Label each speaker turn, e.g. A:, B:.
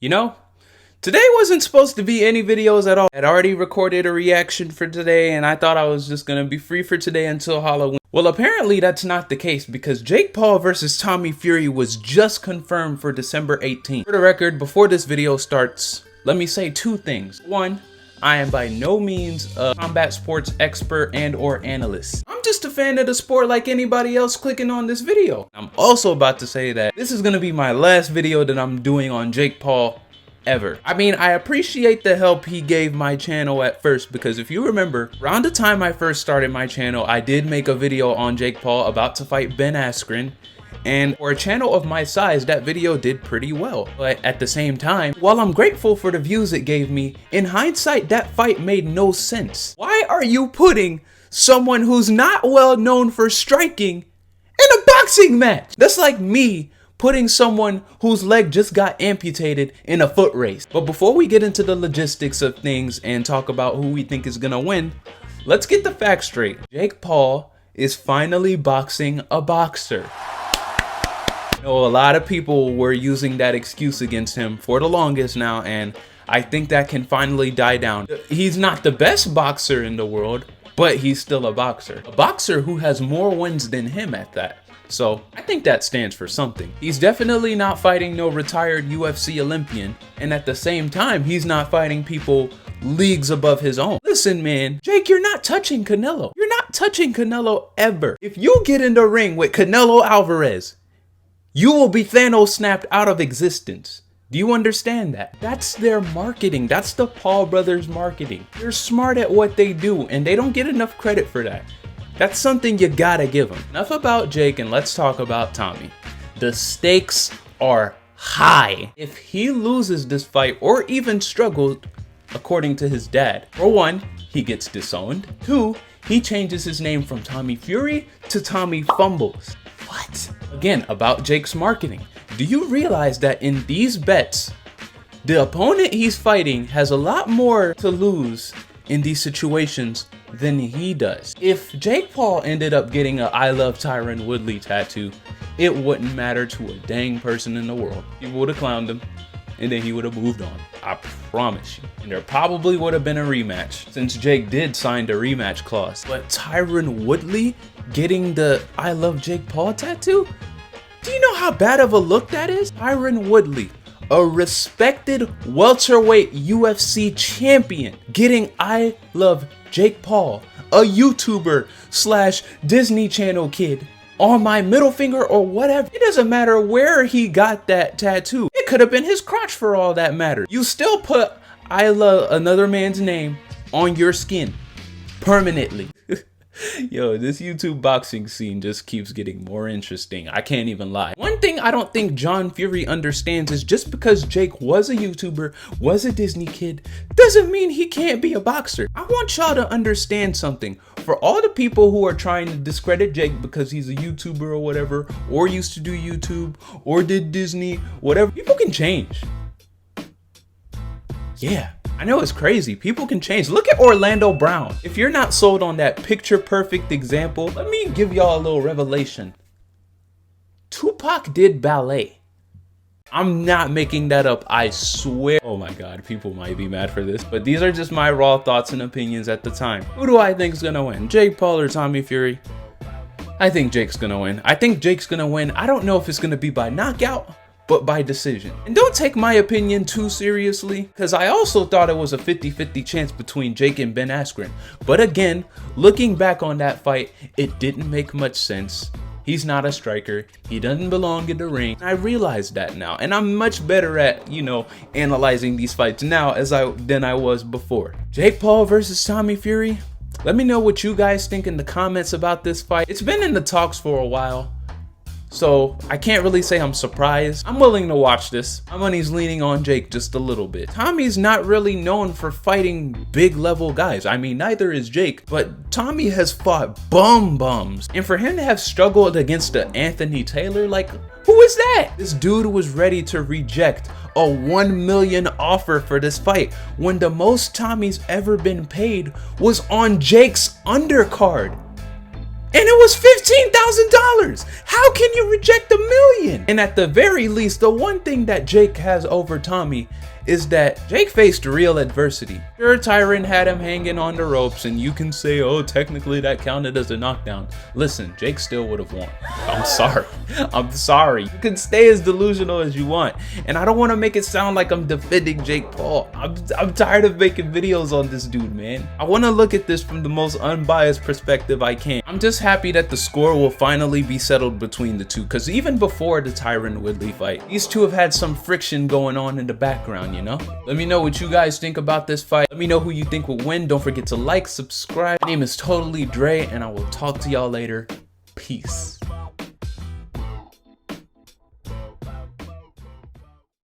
A: You know, today wasn't supposed to be any videos at all. I'd already recorded a reaction for today and I thought I was just gonna be free for today until Halloween. Well, apparently that's not the case because Jake Paul versus Tommy Fury was just confirmed for December 18th. For the record, before this video starts, let me say two things. One, I am by no means a combat sports expert and or analyst. I'm just a fan of the sport like anybody else clicking on this video. I'm also about to say that this is gonna be my last video that I'm doing on Jake Paul ever. I mean, I appreciate the help he gave my channel at first because if you remember, around the time I first started my channel, I did make a video on Jake Paul about to fight Ben Askren. And for a channel of my size, that video did pretty well. But at the same time, while I'm grateful for the views it gave me, in hindsight, that fight made no sense. Why are you putting someone who's not well known for striking in a boxing match? That's like me putting someone whose leg just got amputated in a foot race. But before we get into the logistics of things and talk about who we think is gonna win, let's get the facts straight. Jake Paul is finally boxing a boxer. You know, a lot of people were using that excuse against him for the longest now, and I think that can finally die down. He's not the best boxer in the world, but he's still a boxer. A boxer who has more wins than him at that. So I think that stands for something. He's definitely not fighting no retired UFC Olympian, and at the same time, he's not fighting people leagues above his own. Listen, man, Jake, you're not touching Canelo. You're not touching Canelo ever. If you get in the ring with Canelo Alvarez, you will be Thanos snapped out of existence. Do you understand that? That's their marketing. That's the Paul brothers marketing. They're smart at what they do, and they don't get enough credit for that. That's something you gotta give them. Enough about Jake and let's talk about Tommy. The stakes are high. If he loses this fight or even struggles, according to his dad, for one, he gets disowned. Two, he changes his name from Tommy Fury to Tommy Fumbles. What? Again, about Jake's marketing. Do you realize that in these bets, the opponent he's fighting has a lot more to lose in these situations than he does? If Jake Paul ended up getting a I love Tyron Woodley tattoo, it wouldn't matter to a dang person in the world. People would have clowned him and then he would have moved on. I promise you. And there probably would have been a rematch since Jake did sign the rematch clause. But Tyron Woodley getting the I love Jake Paul tattoo? Do you know how bad of a look that is? Tyron Woodley, a respected welterweight UFC champion, getting I love Jake Paul, a YouTuber / Disney Channel kid, on my middle finger or whatever. It doesn't matter where he got that tattoo. It could have been his crotch for all that matters. You still put I love another man's name on your skin permanently. Yo, this YouTube boxing scene just keeps getting more interesting. I can't even lie. One thing I don't think John Fury understands is just because Jake was a YouTuber, was a Disney kid, doesn't mean he can't be a boxer. I want y'all to understand something. For all the people who are trying to discredit Jake because he's a YouTuber or whatever, or used to do YouTube, or did Disney, whatever, people can change. Yeah. I know it's crazy. People can change. Look at Orlando Brown. If you're not sold on that picture perfect example, let me give y'all a little revelation. Tupac did ballet. I'm not making that up, I swear. Oh my God, people might be mad for this, but these are just my raw thoughts and opinions at the time. Who do I think is gonna win? Jake Paul or Tommy Fury? I think Jake's gonna win. I think Jake's gonna win. I don't know if it's gonna be by knockout, but by decision. And don't take my opinion too seriously, because I also thought it was a 50-50 chance between Jake and Ben Askren. But again, looking back on that fight, it didn't make much sense. He's not a striker. He doesn't belong in the ring. I realize that now, and I'm much better at, you know, analyzing these fights now than I was before. Jake Paul versus Tommy Fury? Let me know what you guys think in the comments about this fight. It's been in the talks for a while, so I can't really say I'm surprised. I'm willing to watch this. My money's leaning on Jake just a little bit. Tommy's not really known for fighting big level guys. I mean, neither is Jake, but Tommy has fought bums. And for him to have struggled against an Anthony Taylor, like, who is that? This dude was ready to reject a $1 million offer for this fight when the most Tommy's ever been paid was on Jake's undercard. And it was $15,000. How can you reject $1 million? And at the very least, the one thing that Jake has over Tommy is that Jake faced real adversity. Sure, Tyron had him hanging on the ropes, and you can say, oh, technically that counted as a knockdown. Listen, Jake still would have won. I'm sorry. I'm sorry. You can stay as delusional as you want. And I don't want to make it sound like I'm defending Jake Paul. I'm tired of making videos on this dude, man. I want to look at this from the most unbiased perspective I can. I'm just happy that the score will finally be settled between the two, because even before the Tyron Woodley fight, these two have had some friction going on in the background, you know? Let me know what you guys think about this fight. Let me know who you think will win. Don't forget to like, subscribe. My name is Totally Dre, and I will talk to y'all later. Peace.